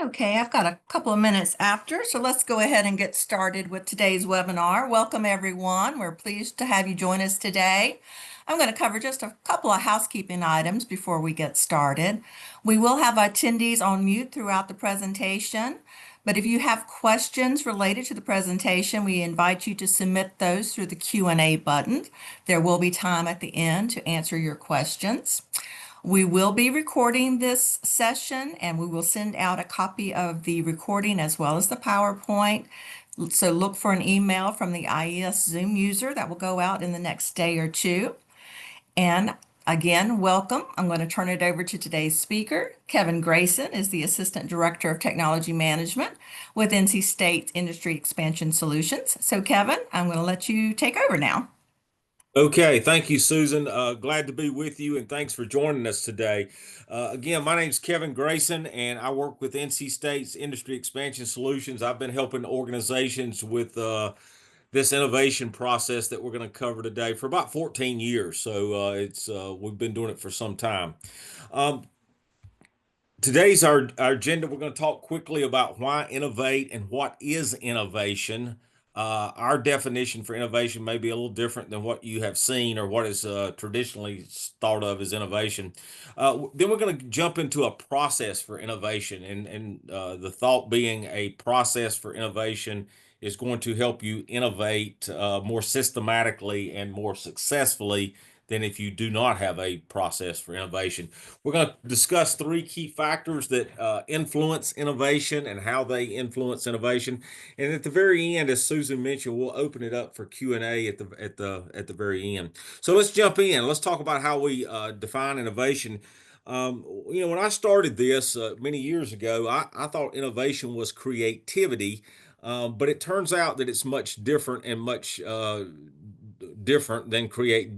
Okay, I've got a couple of minutes after, so let's go ahead and get started with today's webinar. Welcome, everyone. We're pleased to have you join us today. I'm going to cover just a couple of housekeeping items before we get started. We will have attendees on mute throughout the presentation, but if you have questions related to the presentation, we invite you to submit those through the Q&A button. There will be time at the end to answer your questions. We will be recording this session and we will send out a copy of the recording as well as the PowerPoint. So look for an email from the IES Zoom user that will go out in the next day or two. And again, welcome. I'm going to turn it over to today's speaker. Kevin Grayson is the Assistant Director of Technology Management with NC State Industry Expansion Solutions. So Kevin, I'm going to let you take over now. Okay, thank you, Susan. Glad to be with you, and thanks for joining us today. Again, my name is Kevin Grayson, and I work with NC State's Industry Expansion Solutions. I've been helping organizations with this innovation process that we're going to cover today for about 14 years. So we've been doing it for some time. Today's our agenda. We're going to talk quickly about why innovate and what is innovation. Our definition for innovation may be a little different than what you have seen or what is traditionally thought of as innovation. Then we're going to jump into a process for innovation, and the thought being a process for innovation is going to help you innovate more systematically and more successfully than if you do not have a process for innovation. We're going to discuss three key factors that influence innovation and how they influence innovation. And at the very end, as Susan mentioned, we'll open it up for Q&A at the very end. So let's jump in. Let's talk about how we define innovation. When I started this many years ago, I thought innovation was creativity, but it turns out that it's much different and much different than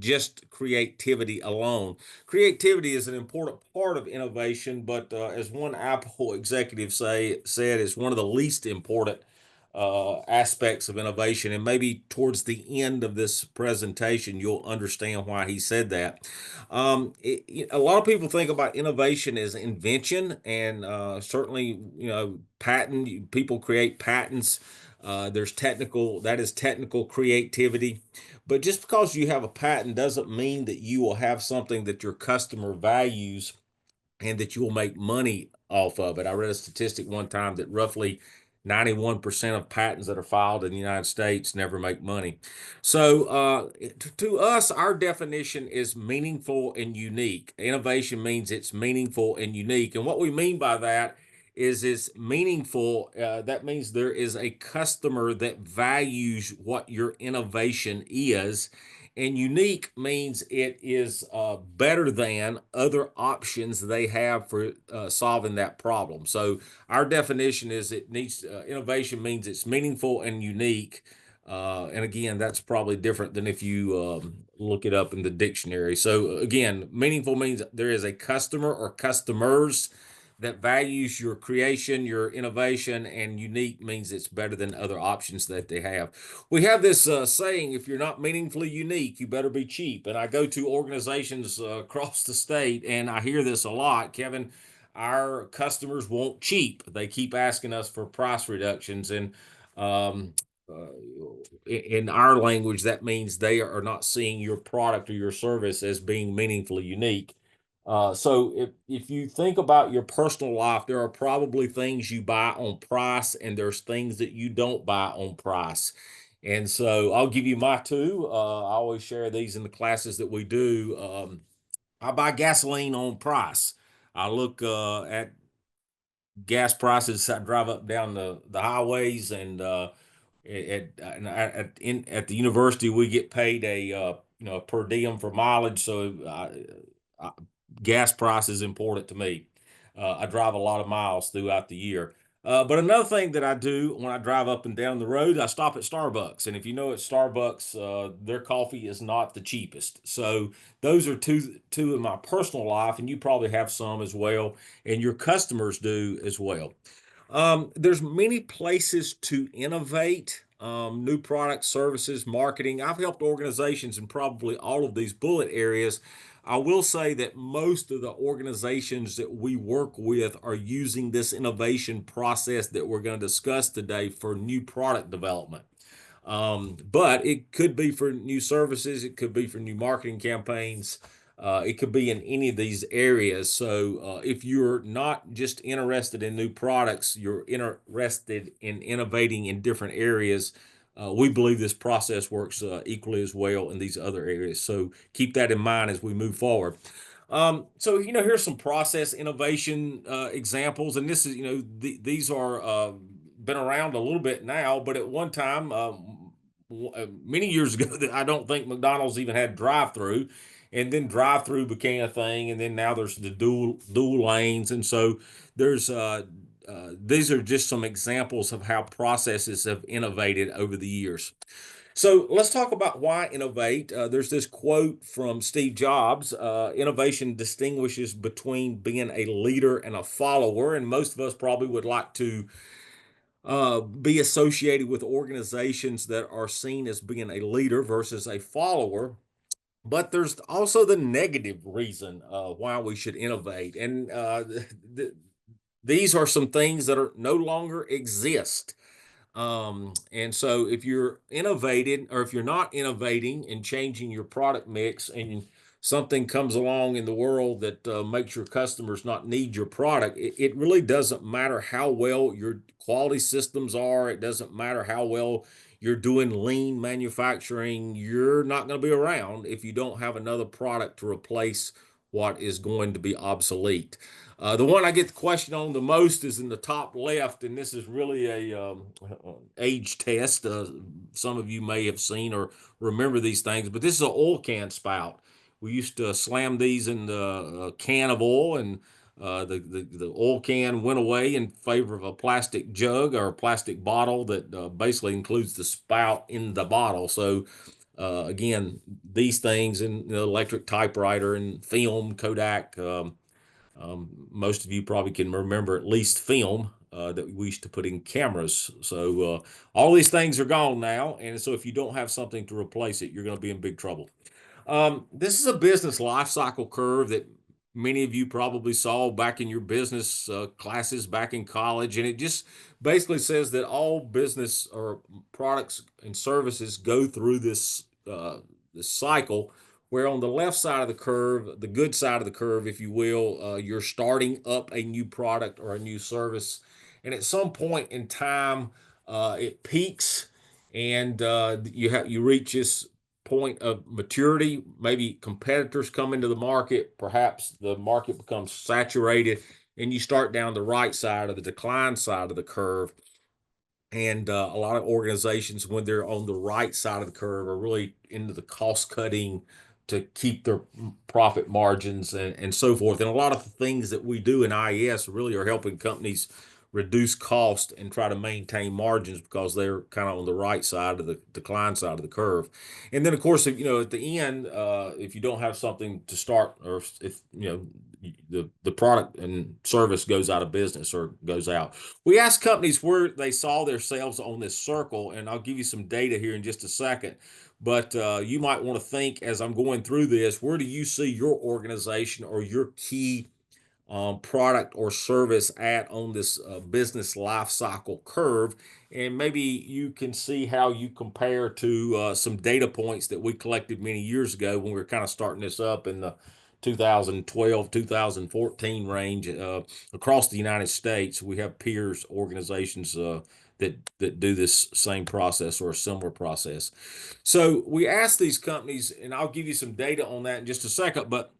just creativity alone. Creativity is an important part of innovation, but as one Apple executive said, it's one of the least important aspects of innovation. And maybe towards the end of this presentation, you'll understand why he said that. A lot of people think about innovation as invention, and certainly, patent. People create patents. That is technical creativity. But just because you have a patent doesn't mean that you will have something that your customer values and that you will make money off of it. I read a statistic one time that roughly 91% of patents that are filed in the United States never make money. So to us, our definition is meaningful and unique. Innovation means it's meaningful and unique. And what we mean by that is it's meaningful. That means there is a customer that values what your innovation is. And unique means it is better than other options they have for solving that problem. So our definition is innovation means it's meaningful and unique. And again, that's probably different than if you look it up in the dictionary. So again, meaningful means there is a customer or customers that values your creation, your innovation, and unique means it's better than other options that they have. We have this saying, if you're not meaningfully unique, you better be cheap. And I go to organizations across the state and I hear this a lot. Kevin, our customers want cheap. They keep asking us for price reductions. And in our language, that means they are not seeing your product or your service as being meaningfully unique. So if you think about your personal life, there are probably things you buy on price and there's things that you don't buy on price. And so I'll give you my two. I always share these in the classes that we do. I buy gasoline on price. I look at gas prices. I drive up down the highways, and at the university we get paid a per diem for mileage. So gas price is important to me. I drive a lot of miles throughout the year. But another thing that I do when I drive up and down the road, I stop at Starbucks. And if you know at Starbucks, their coffee is not the cheapest. So those are two in my personal life, and you probably have some as well, and your customers do as well. There's many places to innovate, new products, services, marketing. I've helped organizations in probably all of these bullet areas. I will say that most of the organizations that we work with are using this innovation process that we're going to discuss today for new product development. But it could be for new services, it could be for new marketing campaigns, it could be in any of these areas. So if you're not just interested in new products, you're interested in innovating in different areas. We believe this process works equally as well in these other areas. So keep that in mind as we move forward. So here's some process innovation examples, and this is these are been around a little bit now, but at one time, many years ago, that I don't think McDonald's even had drive-through, and then drive-through became a thing, and then now there's the dual lanes, and so there's these are just some examples of how processes have innovated over the years. So let's talk about why innovate. There's this quote from Steve Jobs: innovation distinguishes between being a leader and a follower. And most of us probably would like to be associated with organizations that are seen as being a leader versus a follower. But there's also the negative reason why we should innovate. And these are some things that are no longer exist. And so if you're innovating, or if you're not innovating and changing your product mix, and something comes along in the world that makes your customers not need your product, it really doesn't matter how well your quality systems are. It doesn't matter how well you're doing lean manufacturing. You're not going to be around if you don't have another product to replace what is going to be obsolete. The one I get the question on the most is in the top left, and this is really a age test. Some of you may have seen or remember these things, but this is an oil can spout. We used to slam these in the can of oil, and the oil can went away in favor of a plastic jug or a plastic bottle that basically includes the spout in the bottle. So again, these things in the electric typewriter and film, Kodak. Most of you probably can remember at least film that we used to put in cameras. So all these things are gone now. And so if you don't have something to replace it, you're going to be in big trouble. This is a business life cycle curve that many of you probably saw back in your business classes back in college. And it just basically says that all business or products and services go through this cycle, where on the left side of the curve, the good side of the curve, if you will, you're starting up a new product or a new service. And at some point in time, it peaks, and you reach this point of maturity. Maybe competitors come into the market, perhaps the market becomes saturated, and you start down the right side of the decline side of the curve. And a lot of organizations, when they're on the right side of the curve, are really into the cost cutting to keep their profit margins and so forth. And a lot of the things that we do in IES really are helping companies reduce cost and try to maintain margins, because they're kind of on the right side of the decline side of the curve. And then, of course, if, at the end, if you don't have something to start, or if the product and service goes out of business or goes out, we asked companies where they saw themselves on this circle, and I'll give you some data here in just a second. But you might want to think, as I'm going through this, where do you see your organization or your key product or service at on this business life cycle curve? And maybe you can see how you compare to some data points that we collected many years ago when we were kind of starting this up in the 2012, 2014 range across the United States. We have peers organizations that do this same process or a similar process. So we asked these companies, and I'll give you some data on that in just a second. But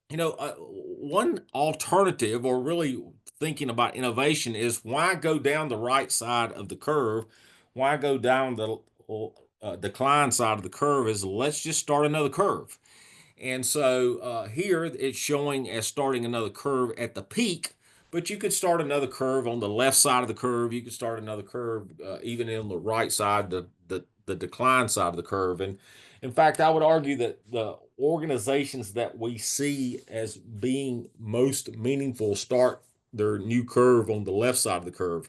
one alternative, or really thinking about innovation, is why go down the right side of the curve? Why go down the decline side of the curve? Is let's just start another curve. And so here it's showing as starting another curve at the peak, but you could start another curve on the left side of the curve. You could start another curve even on the right side, the decline side of the curve. And in fact, I would argue that the organizations that we see as being most meaningful start their new curve on the left side of the curve.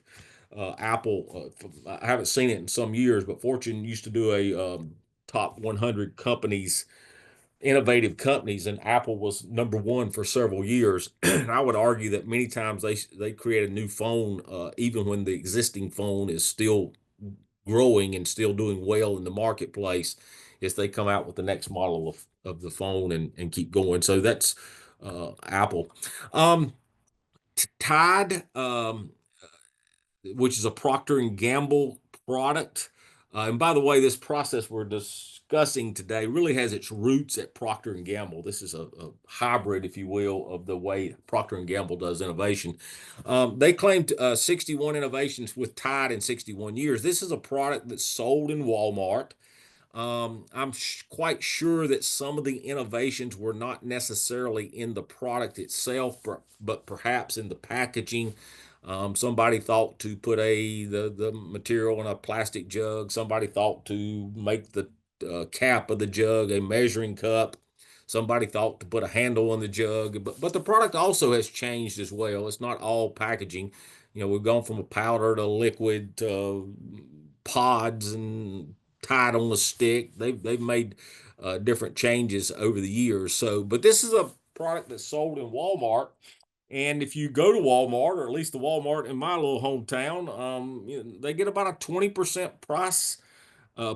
Apple, I haven't seen it in some years, but Fortune used to do a top 100 companies innovative companies, and Apple was number one for several years. And I would argue that many times they create a new phone, even when the existing phone is still growing and still doing well in the marketplace, as they come out with the next model of the phone and keep going. So that's Apple. Um, Tide, which is a Procter and Gamble product. And by the way, this process we're discussing today really has its roots at Procter and Gamble. This is a hybrid, if you will, of the way Procter and Gamble does innovation. They claimed 61 innovations with Tide in 61 years. This is a product that's sold in Walmart. I'm quite sure that some of the innovations were not necessarily in the product itself, but perhaps in the packaging. Somebody thought to put the material in a plastic jug. Somebody thought to make the cap of the jug a measuring cup. Somebody thought to put a handle on the jug. But the product also has changed as well. It's not all packaging. We've gone from a powder to liquid to pods and Tide on the stick. They've made different changes over the years. So, but this is a product that's sold in Walmart. And if you go to Walmart, or at least the Walmart in my little hometown, they get about a 20% price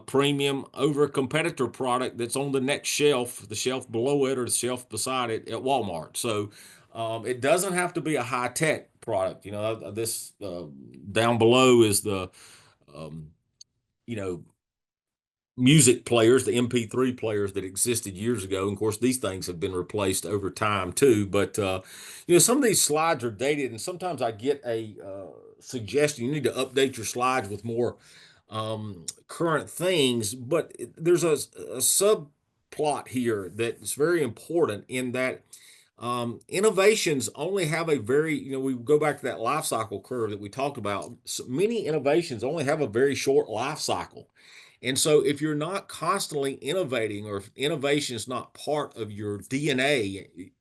premium over a competitor product that's on the next shelf, the shelf below it or the shelf beside it at Walmart. So it doesn't have to be a high tech product. This down below is the um, you know music players, the MP3 players that existed years ago. And of course, these things have been replaced over time too. But some of these slides are dated, and sometimes I get a suggestion you need to update your slides with more current things. But there's a subplot here that's very important in that. Innovations only have a we go back to that life cycle curve that we talked about. So many innovations only have a very short life cycle. And so if you're not constantly innovating, or if innovation is not part of your DNA,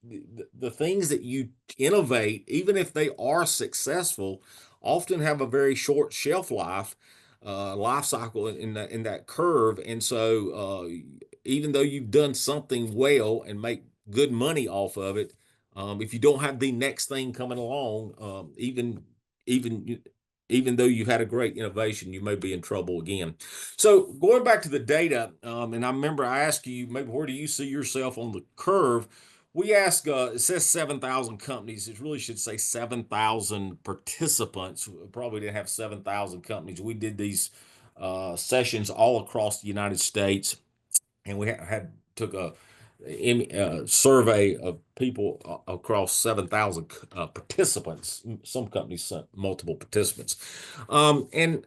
the things that you innovate, even if they are successful, often have a very short shelf life, life cycle in that curve. And so even though you've done something well and make good money off of it, if you don't have the next thing coming along, even even though you've had a great innovation, you may be in trouble again. So going back to the data, and I remember I asked you, maybe where do you see yourself on the curve? We ask, it says 7,000 companies. It really should say 7,000 participants. We probably didn't have 7,000 companies. We did these sessions all across the United States, and we took a survey of people across 7,000 participants. Some companies sent multiple participants. And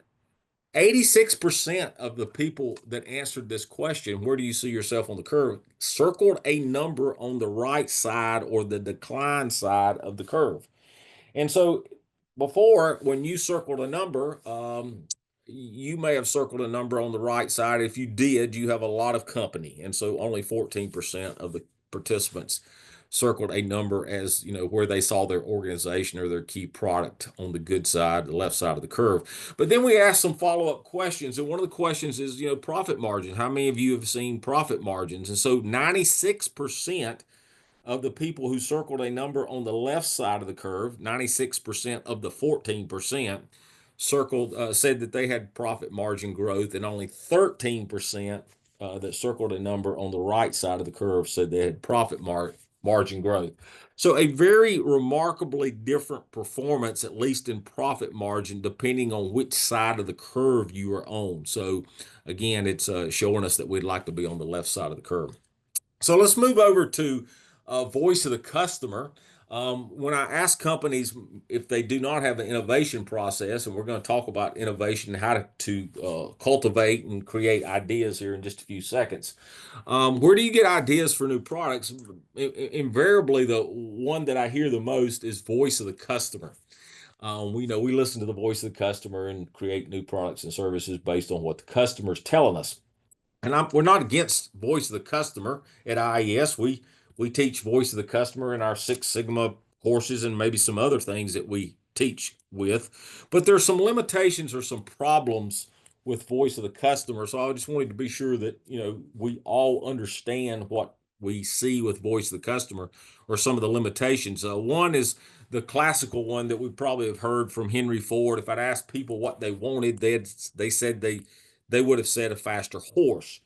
86% of the people that answered this question, where do you see yourself on the curve, circled a number on the right side or the decline side of the curve. And so before, when you circled a number, you may have circled a number on the right side. If you did, you have a lot of company. And so only 14% of the participants circled a number as, where they saw their organization or their key product on the good side, the left side of the curve. But then we asked some follow-up questions. And one of the questions is, profit margin. How many of you have seen profit margins? And so 96% of the people who circled a number on the left side of the curve, 96% of the 14% said that they had profit margin growth, and only 13% that circled a number on the right side of the curve said they had profit margin growth. So a very remarkably different performance, at least in profit margin, depending on which side of the curve you are on. So again, it's showing us that we'd like to be on the left side of the curve. So let's move over to voice of the customer. When I ask companies if they do not have an innovation process, and we're going to talk about innovation, how to cultivate and create ideas here in just a few seconds. Where do you get ideas for new products? Invariably, the one that I hear the most is voice of the customer. We listen to the voice of the customer and create new products and services based on what the customer is telling us. And we're not against voice of the customer at IES. We teach voice of the customer in our Six Sigma courses and maybe some other things that we teach with. But there's some limitations or some problems with voice of the customer. So I just wanted to be sure that we all understand what we see with voice of the customer or some of the limitations. One is the classical one that we probably have heard from Henry Ford. If I'd asked people what they wanted, they said they would have said a faster horse.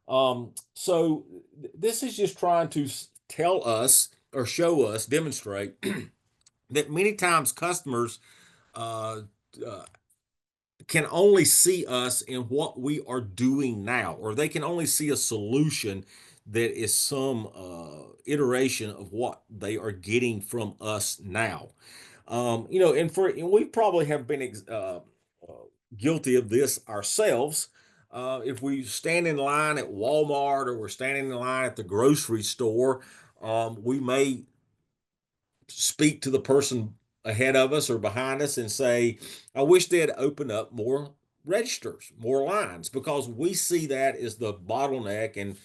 This is just trying to tell us or show us, demonstrate that many times customers uh, uh, can only see us in what we are doing now, or they can only see a solution that is some iteration of what they are getting from us now. And we probably have been guilty of this ourselves. If we stand in line at Walmart or we're standing in line at the grocery store, we may speak to the person ahead of us or behind us and say, I wish they'd open up more registers, more lines, because we see that as the bottleneck. And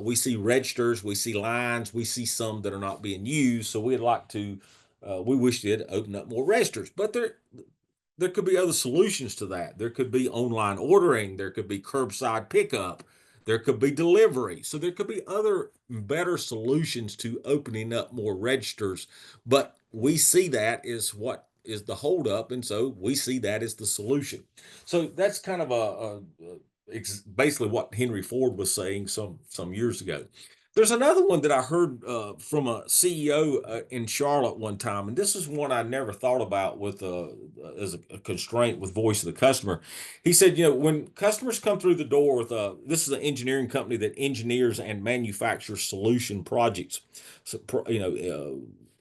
we see registers, we see lines, we see some that are not being used. So we'd like to, we wish they'd open up more registers. But there could be other solutions to that. There could be online ordering, there could be curbside pickup, there could be delivery. So there could be other better solutions to opening up more registers, but we see that is what is the holdup, and so we see that as the solution. So that's kind of basically what Henry Ford was saying some years ago. There's another one that I heard from a CEO in Charlotte one time, and this is one I never thought about with as a constraint with voice of the customer. He said, when customers come through the door with this is an engineering company that engineers and manufactures solution projects, so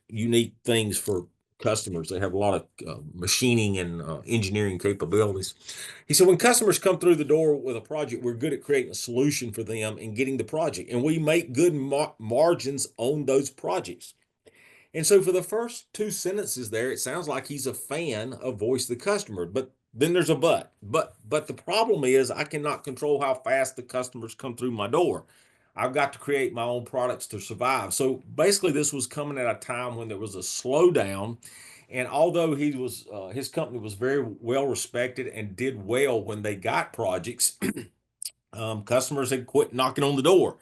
unique things for customers. They have a lot of machining and engineering capabilities. He said, when customers come through the door with a project, we're good at creating a solution for them and getting the project. And we make good margins on those projects. And so for the first two sentences there, it sounds like he's a fan of voice of the customer. But then there's a but. But the problem is I cannot control how fast the customers come through my door. I've got to create my own products to survive. So basically, this was coming at a time when there was a slowdown. And although his company was very well respected and did well when they got projects, customers had quit knocking on the door.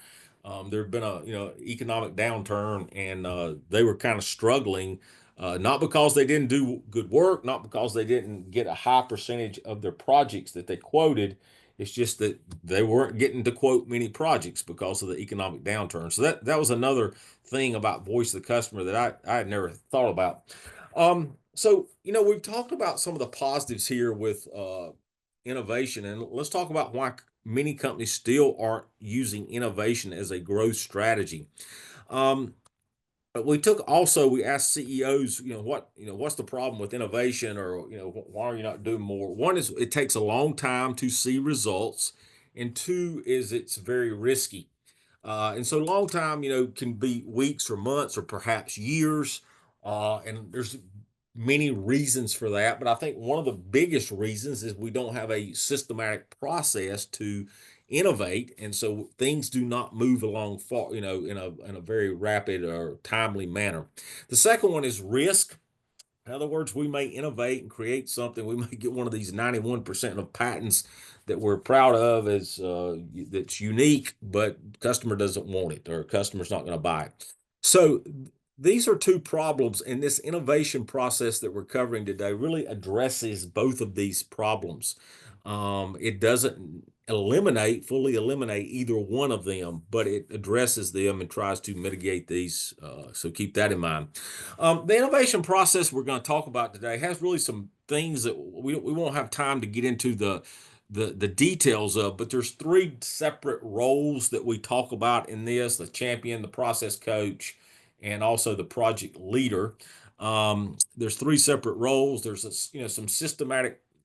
There had been a economic downturn, and they were kind of struggling, not because they didn't do good work, not because they didn't get a high percentage of their projects that they quoted. It's just that they weren't getting to quote many projects because of the economic downturn. So that was another thing about voice of the customer that I had never thought about. We've talked about some of the positives here with innovation, and let's talk about why many companies still aren't using innovation as a growth strategy. Um, but we asked CEOs, what's the problem with innovation, or why are you not doing more? One is it takes a long time to see results, and two is it's very risky. And so long time, can be weeks or months or perhaps years. And there's many reasons for that. But I think one of the biggest reasons is we don't have a systematic process to innovate. And so things do not move along far, in a very rapid or timely manner. The second one is risk. In other words, we may innovate and create something. We may get one of these 91% of patents that we're proud of as that's unique, but customer doesn't want it or customer's not going to buy it. So these are two problems, and this innovation process that we're covering today really addresses both of these problems. It doesn't fully eliminate either one of them, but it addresses them and tries to mitigate these. So keep that in mind. The innovation process we're going to talk about today has really some things that we won't have time to get into the details of, but there's three separate roles that we talk about in this: the champion, the process coach, and also the project leader. There's three separate roles. There's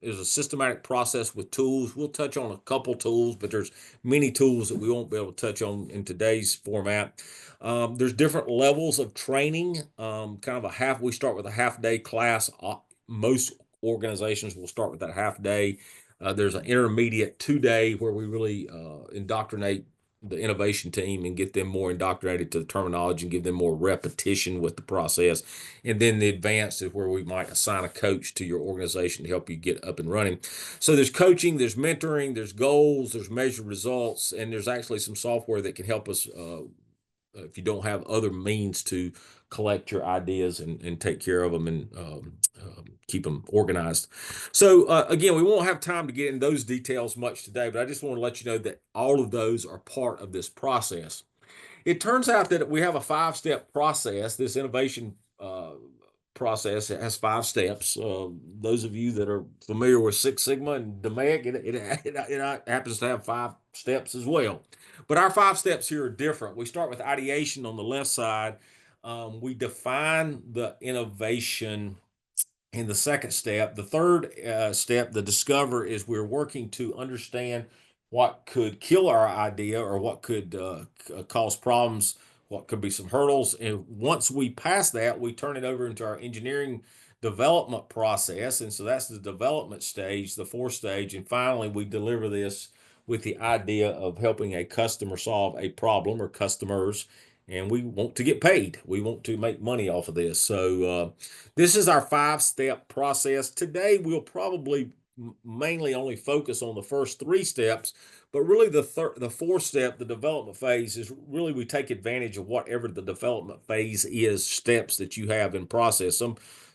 there's a systematic process with tools. We'll touch on a couple tools, but there's many tools that we won't be able to touch on in today's format. There's different levels of training. We start with a half-day class. Most organizations will start with that half day. There's an intermediate 2-day where we really indoctrinate the innovation team and get them more indoctrinated to the terminology and give them more repetition with the process. And then the advanced is where we might assign a coach to your organization to help you get up and running. So there's coaching, there's mentoring, there's goals, there's measured results, and there's actually some software that can help us if you don't have other means to collect your ideas and take care of them and keep them organized. So again, we won't have time to get into those details much today, but I just want to let you know that all of those are part of this process. It turns out that we have a 5-step process. This innovation process, it has 5 steps. Those of you that are familiar with Six Sigma and DMAIC, it happens to have 5 steps as well. But our 5 steps here are different. We start with ideation on the left side. We define the innovation in the second step. The third step, the discover, is we're working to understand what could kill our idea or what could cause problems, what could be some hurdles. And once we pass that, we turn it over into our engineering development process. And so that's the development stage, the 4th stage. And finally, we deliver this with the idea of helping a customer solve a problem, or customers, and we want to get paid. We want to make money off of this. So this is our 5-step process. Today, we'll probably mainly only focus on the first 3 steps, but really the 4th step, the development phase, is really we take advantage of whatever the development phase is, steps that you have in process.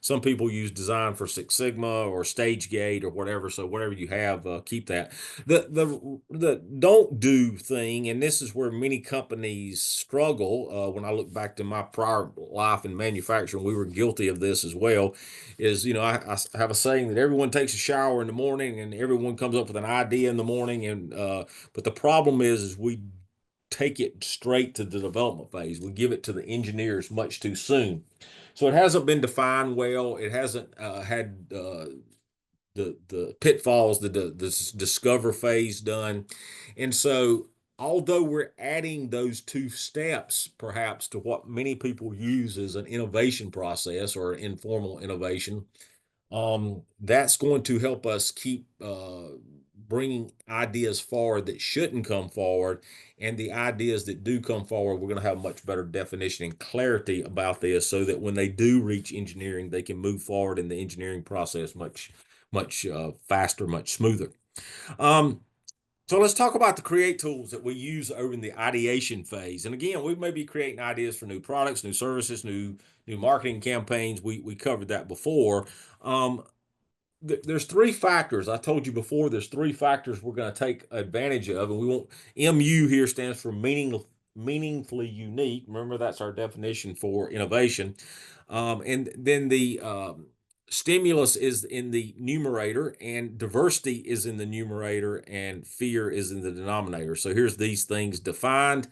Some people use design for Six Sigma or stage gate or whatever. So whatever you have, keep that. The don't do thing, and this is where many companies struggle. When I look back to my prior life in manufacturing, we were guilty of this as well. Is, I have a saying that everyone takes a shower in the morning and everyone comes up with an idea in the morning, and but the problem is we take it straight to the development phase. We give it to the engineers much too soon. So it hasn't been defined well. It hasn't had the pitfalls, the discover phase done. And so although we're adding those 2 steps perhaps to what many people use as an innovation process or informal innovation, that's going to help us keep bringing ideas forward that shouldn't come forward, and the ideas that do come forward, we're going to have much better definition and clarity about this, so that when they do reach engineering, they can move forward in the engineering process much faster, much smoother. So let's talk about the create tools that we use over in the ideation phase. And again, we may be creating ideas for new products, new services, new marketing campaigns. We covered that before. There's 3 factors. I told you before, there's 3 factors we're going to take advantage of, and we want MU here stands for meaningfully unique. Remember, that's our definition for innovation. And then the stimulus is in the numerator, and diversity is in the numerator, and fear is in the denominator. So here's these things defined.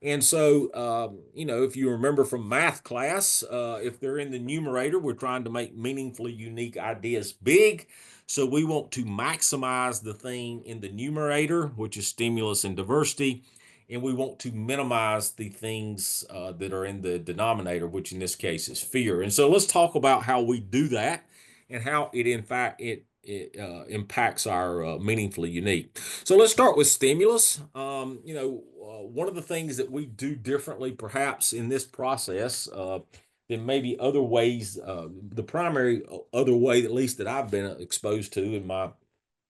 And so, if you remember from math class, if they're in the numerator, we're trying to make meaningfully unique ideas big. So we want to maximize the thing in the numerator, which is stimulus and diversity. And we want to minimize the things that are in the denominator, which in this case is fear. And so let's talk about how we do that and how it, in fact, it impacts our meaningfully unique. So let's start with stimulus. One of the things that we do differently, perhaps in this process, than maybe other ways, the primary other way, at least that I've been exposed to in my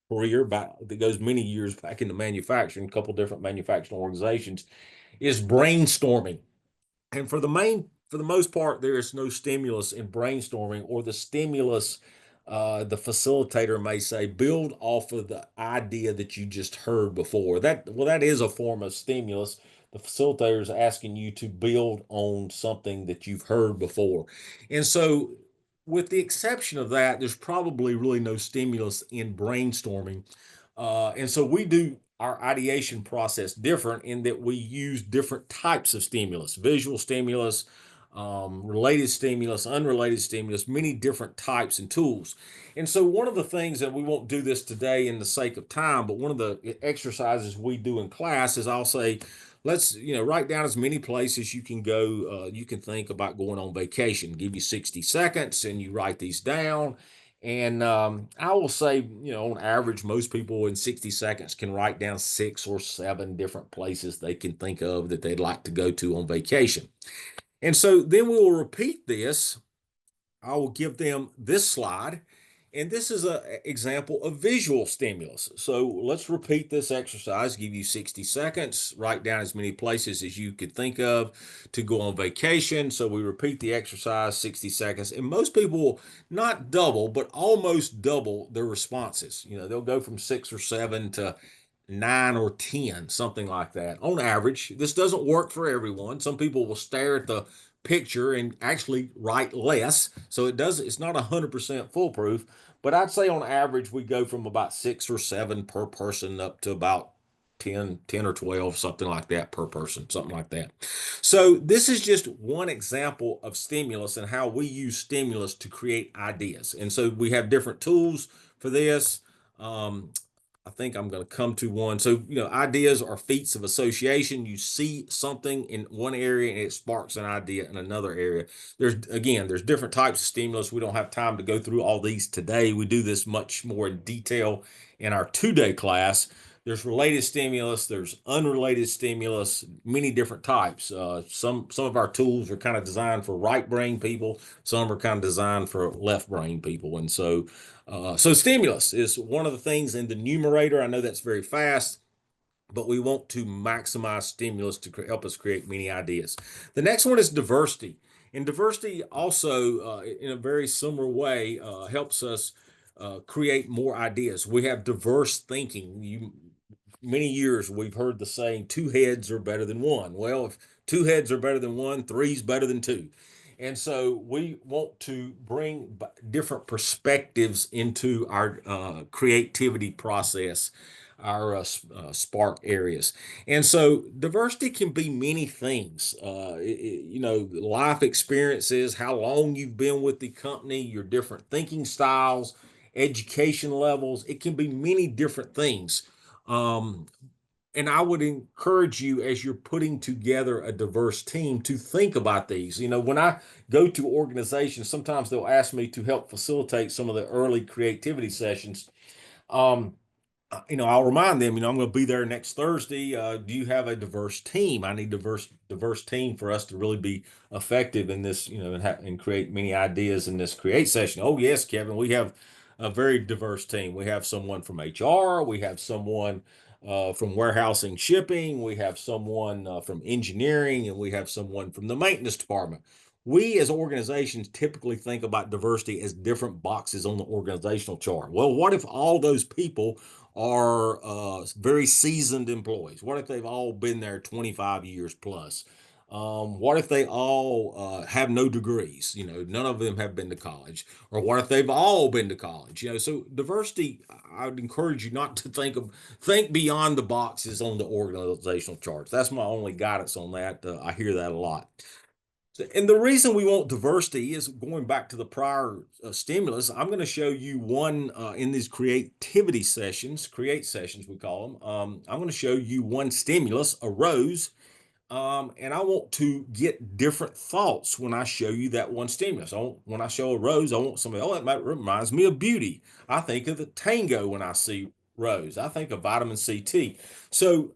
career, back that goes many years back into manufacturing, a couple different manufacturing organizations, is brainstorming. And for the most part, there is no stimulus in brainstorming, or the stimulus, the facilitator may say, build off of the idea that you just heard before. That is a form of stimulus. The facilitator is asking you to build on something that you've heard before. And so, with the exception of that, there's probably really no stimulus in brainstorming. And so we do our ideation process different in that we use different types of stimulus: visual stimulus, related stimulus, unrelated stimulus, many different types and tools. And so one of the things, that we won't do this today in the sake of time, but one of the exercises we do in class is I'll say, let's, write down as many places you can go. You can think about going on vacation, give you 60 seconds and you write these down. And I will say, on average, most people in 60 seconds can write down 6 or 7 different places they can think of that they'd like to go to on vacation. And so then we will repeat this. I will give them this slide, And this is an example of visual stimulus. So let's repeat this exercise, give you 60 seconds, write down as many places as you could think of to go on vacation. So we repeat the exercise 60 seconds, and most people will not double, but almost double their responses. They'll go from 6 or 7 to 9 or 10, something like that on average. This doesn't work for everyone. Some people will stare at the picture and actually write less. So it's not 100% foolproof, but I'd say on average, we go from about 6 or 7 per person up to about 10 or 12, something like that per person, something like that. So this is just one example of stimulus and how we use stimulus to create ideas. And so we have different tools for this. I think I'm going to come to one. So, ideas are feats of association. You see something in one area and it sparks an idea in another area. There's different types of stimulus. We don't have time to go through all these today. We do this much more in detail in our 2-day class. There's related stimulus, there's unrelated stimulus, many different types. Some of our tools are kind of designed for right brain people. Some are kind of designed for left brain people. And so stimulus is one of the things in the numerator. I know that's very fast, but we want to maximize stimulus to help us create many ideas. The next one is diversity. And diversity also, in a very similar way, helps us create more ideas. We have diverse thinking. Many years we've heard the saying, 2 heads are better than one. Well, if 2 heads are better than one, 3's better than 2. And so we want to bring different perspectives into our creativity process, our spark areas. And so diversity can be many things, life experiences, how long you've been with the company, your different thinking styles, education levels. It can be many different things. And I would encourage you, as you're putting together a diverse team, to think about these. When I go to organizations, sometimes they'll ask me to help facilitate some of the early creativity sessions. I'll remind them, I'm going to be there next Thursday. Do you have a diverse team? I need diverse team for us to really be effective in this, and create many ideas in this create session. Oh yes, Kevin, we have a very diverse team. We have someone from HR. We have someone from warehousing, shipping. We have someone from engineering, and we have someone from the maintenance department. We as organizations typically think about diversity as different boxes on the organizational chart. Well, what if all those people are very seasoned employees? What if they've all been there 25 years plus? What if they all have no degrees? None of them have been to college. Or what if they've all been to college? So diversity, I would encourage you not to think beyond the boxes on the organizational charts. That's my only guidance on that. I hear that a lot. And the reason we want diversity is going back to the prior stimulus. I'm going to show you one in these create sessions we call them. I'm going to show you one stimulus, a rose, and I want to get different thoughts when I show you that one stimulus. When I show a rose, I want somebody, that reminds me of beauty. I think of the tango when I see rose. I think of vitamin C tea. So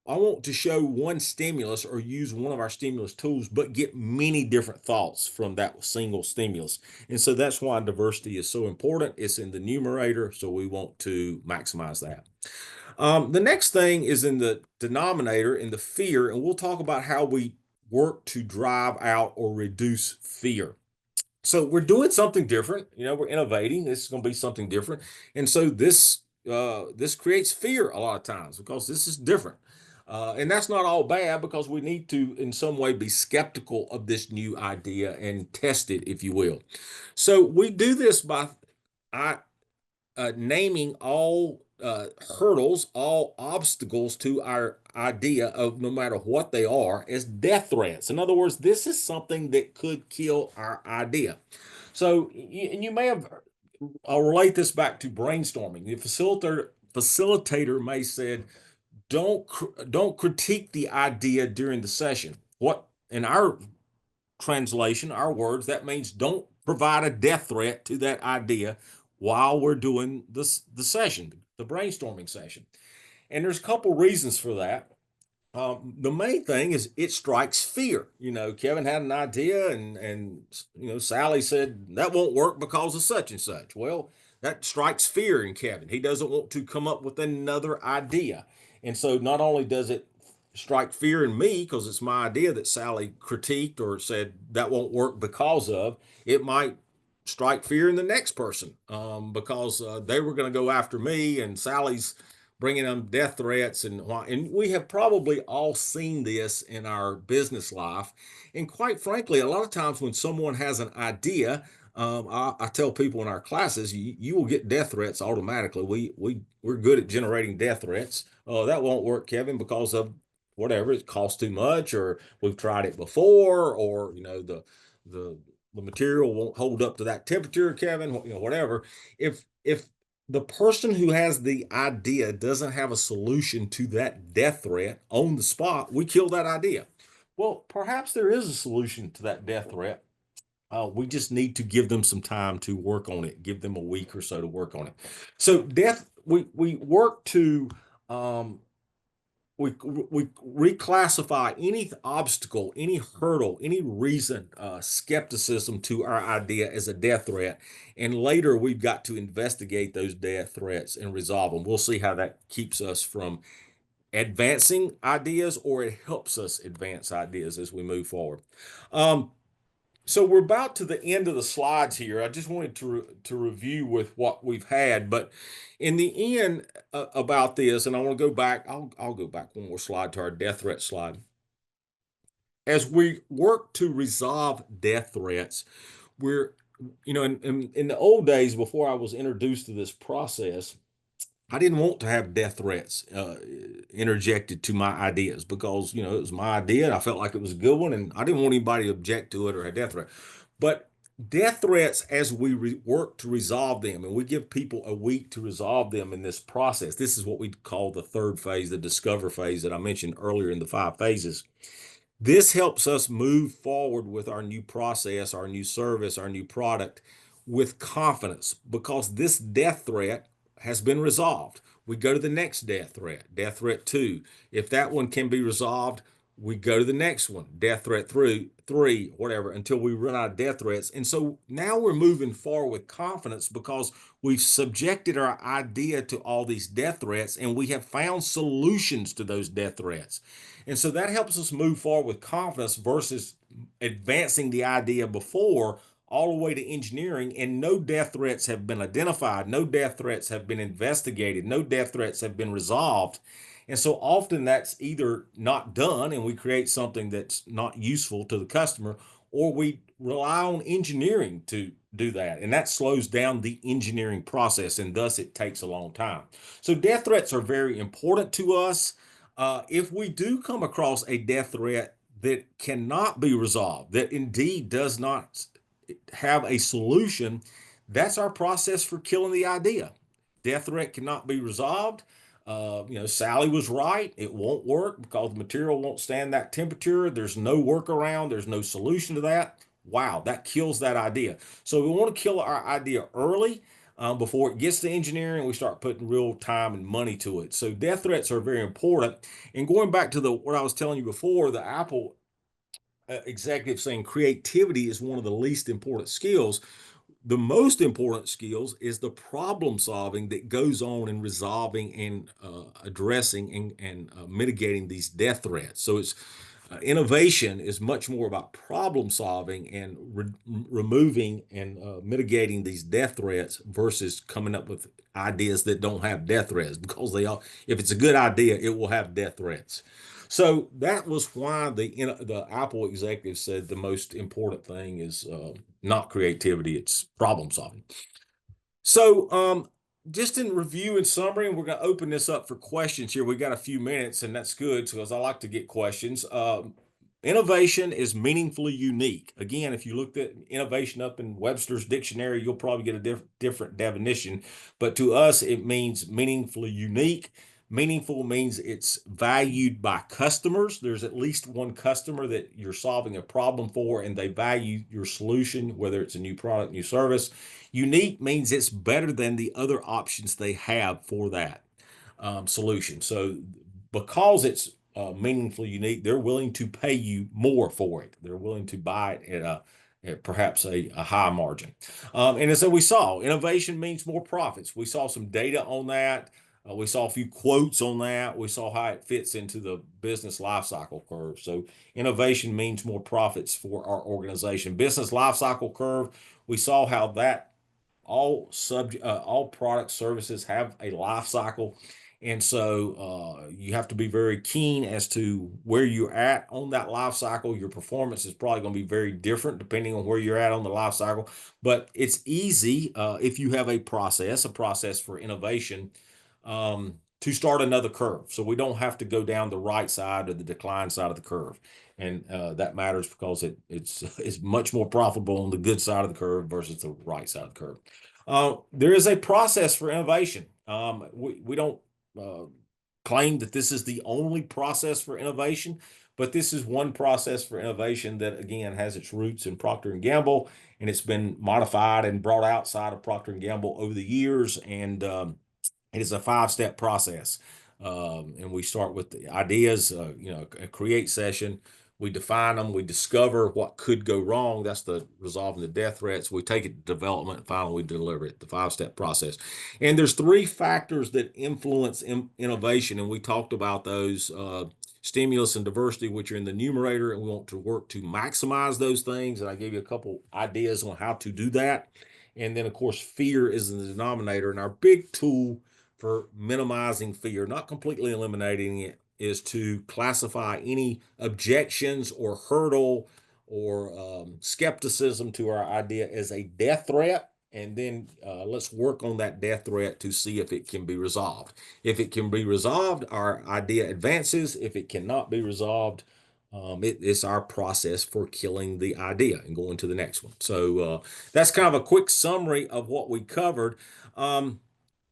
I want to show one stimulus or use one of our stimulus tools, but get many different thoughts from that single stimulus. And so that's why diversity is so important. It's in the numerator, so we want to maximize that. The next thing is in the denominator, in the fear, and we'll talk about how we work to drive out or reduce fear. So we're doing something different. We're innovating. This is going to be something different. And so this creates fear a lot of times because this is different. And that's not all bad, because we need to, in some way, be skeptical of this new idea and test it, if you will. So we do this by naming all hurdles, all obstacles to our idea, of no matter what they are, as death threats. In other words, this is something that could kill our idea. So you may have, I'll relate this back to brainstorming. The facilitator may said, don't critique the idea during the session. What, in our translation, our words, that means don't provide a death threat to that idea while we're doing the session, the brainstorming session. And there's a couple reasons for that. The main thing is it strikes fear. Kevin had an idea, and Sally said that won't work because of such and such. Well, that strikes fear in Kevin. He doesn't want to come up with another idea, and so not only does it strike fear in me because it's my idea that Sally critiqued or said that won't work because of, it might strike fear in the next person, because they were going to go after me, and Sally's bringing them death threats. And we have probably all seen this in our business life. And quite frankly, a lot of times when someone has an idea, I tell people in our classes, you will get death threats automatically. We're good at generating death threats. Oh, that won't work, Kevin, because of whatever, it costs too much, or we've tried it before, or the the material won't hold up to that temperature, Kevin, whatever. If the person who has the idea doesn't have a solution to that death threat on the spot, we kill that idea. Well, perhaps there is a solution to that death threat. We just need to give them some time to work on it, give them a week or so to work on it. So we work to we reclassify any obstacle, any hurdle, any reason, skepticism to our idea as a death threat. And later we've got to investigate those death threats and resolve them. We'll see how that keeps us from advancing ideas, or it helps us advance ideas as we move forward. So we're about to the end of the slides here. I just wanted to review with what we've had, but in the end, about this, and I want to go back. I'll go back one more slide to our death threat slide. As we work to resolve death threats, we're in the old days before I was introduced to this process, I didn't want to have death threats interjected to my ideas, because it was my idea and I felt like it was a good one, and I didn't want anybody to object to it or a death threat. But death threats, as we work to resolve them, and we give people a week to resolve them in this process. This is what we call the third phase, the discover phase that I mentioned earlier in the 5 phases. This helps us move forward with our new process, our new service, our new product with confidence, because this death threat has been resolved. We go to the next death threat 2. If that one can be resolved, we go to the next one, death threat 3, whatever, until we run out of death threats. And so now we're moving forward with confidence because we've subjected our idea to all these death threats, and we have found solutions to those death threats. And so that helps us move forward with confidence versus advancing the idea before all the way to engineering, and no death threats have been identified, no death threats have been investigated, no death threats have been resolved. And so often that's either not done and we create something that's not useful to the customer, or we rely on engineering to do that. And that slows down the engineering process, and thus it takes a long time. So death threats are very important to us. If we do come across a death threat that cannot be resolved, that indeed does not have a solution, that's our process for killing the idea. Death threat cannot be resolved. Sally was right. It won't work because the material won't stand that temperature. There's no workaround. There's no solution to that. Wow, that kills that idea. So we want to kill our idea early, before it gets to engineering. We start putting real time and money to it. So death threats are very important. And going back to what I was telling you before, the Apple executive saying creativity is one of the least important skills. The most important skills is the problem solving that goes on in resolving and addressing and mitigating these death threats. So it's innovation is much more about problem solving and removing and mitigating these death threats versus coming up with ideas that don't have death threats, because if it's a good idea, it will have death threats. So that was why the Apple executive said the most important thing is not creativity, it's problem solving. So just in review and summary, and we're going to open this up for questions here. We got a few minutes, and that's good because I like to get questions. Innovation is meaningfully unique. Again, if you looked at innovation up in Webster's dictionary, you'll probably get a different definition. But to us, it means meaningfully unique. Meaningful means it's valued by customers. There's at least one customer that you're solving a problem for, and they value your solution, whether it's a new product, new service. Unique means it's better than the other options they have for that solution. So because it's meaningfully unique, they're willing to pay you more for it. They're willing to buy it at perhaps a high margin. And so we saw innovation means more profits. We saw some data on that. We saw a few quotes on that. We saw how it fits into the business life cycle curve. So innovation means more profits for our organization. Business life cycle curve, we saw how that all product services have a life cycle. And so you have to be very keen as to where you're at on that life cycle. Your performance is probably going to be very different depending on where you're at on the life cycle. But it's easy if you have a process for innovation, to start another curve. So we don't have to go down the right side or the decline side of the curve. And that matters because it's much more profitable on the good side of the curve versus the right side of the curve. There is a process for innovation. We don't claim that this is the only process for innovation, but this is one process for innovation that again has its roots in Procter & Gamble, and it's been modified and brought outside of Procter & Gamble over the years. And it is a 5-step process. And we start with the ideas, a create session. We define them. We discover what could go wrong. That's the resolving the death threats. We take it to development. And finally, we deliver it, the 5-step process. And there's 3 factors that influence innovation. And we talked about those, stimulus and diversity, which are in the numerator. And we want to work to maximize those things. And I gave you a couple ideas on how to do that. And then, of course, fear is in the denominator. And our big tool for minimizing fear, not completely eliminating it, is to classify any objections or hurdle or skepticism to our idea as a death threat. And then let's work on that death threat to see if it can be resolved. If it can be resolved, our idea advances. If it cannot be resolved, it's our process for killing the idea and going to the next one. So that's kind of a quick summary of what we covered.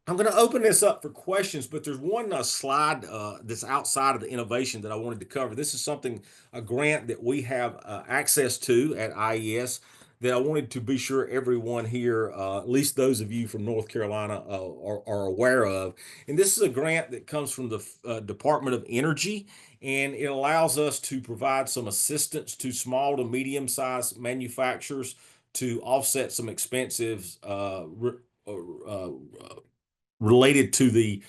I'm going to open this up for questions, but there's one slide that's outside of the innovation that I wanted to cover. This is a grant that we have access to at IES that I wanted to be sure everyone here, at least those of you from North Carolina, are aware of. And this is a grant that comes from the Department of Energy, and it allows us to provide some assistance to small to medium-sized manufacturers to offset some expenses related to the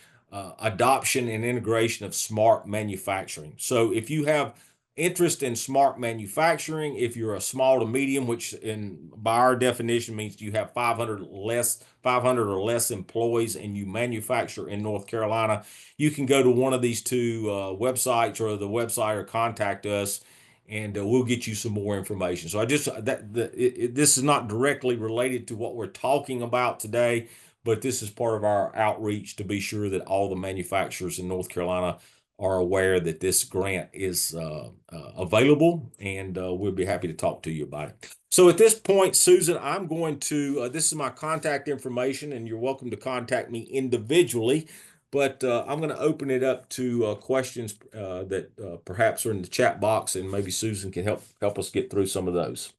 adoption and integration of smart manufacturing. So if you have interest in smart manufacturing, if you're a small to medium, which by our definition means you have 500 or less employees and you manufacture in North Carolina, you can go to one of these 2 websites or the website or contact us, and we'll get you some more information. So this is not directly related to what we're talking about today, but this is part of our outreach to be sure that all the manufacturers in North Carolina are aware that this grant is available, and we'll be happy to talk to you about it. So at this point, Susan, I'm going to, this is my contact information, and you're welcome to contact me individually, but I'm going to open it up to questions that perhaps are in the chat box, and maybe Susan can help us get through some of those.